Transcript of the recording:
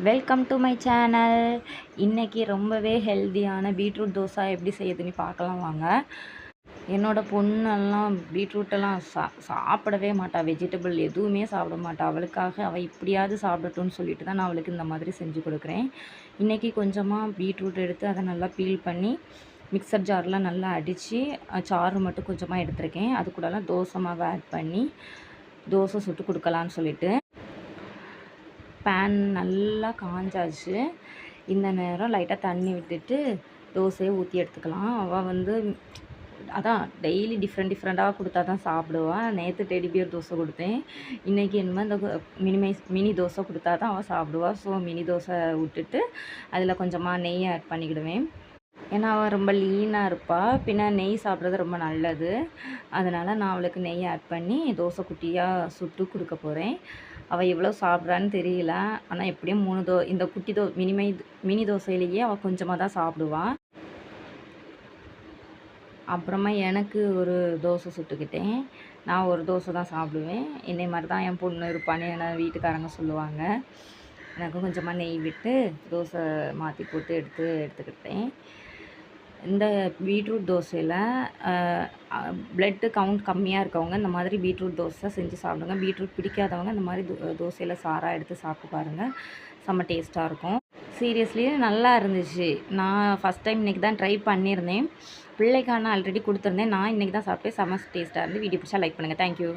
Welcome to my channel. இன்றைக்கி ரொம்பவே ஹெல்த்தியான பீட்ரூட் தோசை எப்படி செய்யுதுன்னு பார்க்கலாம் வாங்க. என்னோடய பொண்ணெல்லாம் பீட்ரூட்டெல்லாம் சாப்பிடவே மாட்டாள். வெஜிடபிள் எதுவுமே சாப்பிட மாட்டாள். அவளுக்காக அவள் இப்படியாவது சாப்பிடட்டும்னு சொல்லிட்டு தான் நான் அவளுக்கு இந்த மாதிரி செஞ்சு கொடுக்குறேன். இன்றைக்கி கொஞ்சமாக பீட்ரூட் எடுத்து அதை நல்லா பீல் பண்ணி மிக்சர் ஜாரில் நல்லா அடித்து சாறு மட்டும் கொஞ்சமாக எடுத்துருக்கேன். அது கூடலாம் தோசை மாவை ஆட் பண்ணி தோசை சுட்டு கொடுக்கலான்னு சொல்லிட்டு பேன் நல்லா காஞ்சாச்சு. இந்த நேரம் லைட்டாக தண்ணி விட்டுட்டு தோசையை ஊற்றி எடுத்துக்கலாம். அவள் அதான் டெய்லி டிஃப்ரெண்ட்டாக கொடுத்தா தான் சாப்பிடுவாள். நேற்று டெடிபியர் தோசை கொடுத்தேன். இன்றைக்கி என்னமோ இந்த மினி தோசை கொடுத்தா தான் அவள் சாப்பிடுவாள். ஸோ மினி தோசை விட்டுட்டு அதில் கொஞ்சமாக நெய் ஆட் பண்ணிக்கிடுவேன். ஏன்னா அவள் ரொம்ப லீனாக இருப்பாள். பின்ன நெய் சாப்பிட்றது ரொம்ப நல்லது. அதனால் நான் அவளுக்கு நெய் ஆட் பண்ணி தோசை குட்டியாக சுட்டு கொடுக்க போகிறேன். அவள் எவ்வளோ சாப்பிட்றான்னு தெரியல. ஆனால் எப்படியும் 3 இந்த குட்டி மினி தோசையிலேயே அவள் கொஞ்சமாக தான் சாப்பிடுவாள். அப்புறமா எனக்கு ஒரு தோசை சுட்டுக்கிட்டேன். நான் ஒரு தோசை தான் சாப்பிடுவேன். என்னை மாதிரி தான் என் பொண்ணு இருப்பான்னு என்னை வீட்டுக்காரங்க சொல்லுவாங்க. எனக்கும் கொஞ்சமாக நெய் விட்டு தோசை மாற்றி போட்டு எடுத்துக்கிட்டேன். இந்த பீட்ரூட் தோசையில் ப்ளட்டு கவுண்ட் கம்மியாக இருக்கவங்க இந்த மாதிரி பீட்ரூட் தோசை செஞ்சு சாப்பிடுங்க. பீட்ரூட் பிடிக்காதவங்க இந்த மாதிரி தோசையில் சாராக எடுத்து சாப்பிட்டு பாருங்கள். செம்ம டேஸ்ட்டாக இருக்கும். சீரியஸ்லி நல்லா இருந்துச்சு. நான் ஃபஸ்ட் டைம் இன்றைக்கி தான் ட்ரை பண்ணியிருந்தேன். பிள்ளைக்கான ஆல்ரெடி கொடுத்துருந்தேன். நான் இன்றைக்கி தான் சாப்பிட்டேன். செம்ம டேஸ்ட்டாக இருந்து. வீடியோ பிடிச்சா லைக் பண்ணுங்கள். தேங்க்யூ.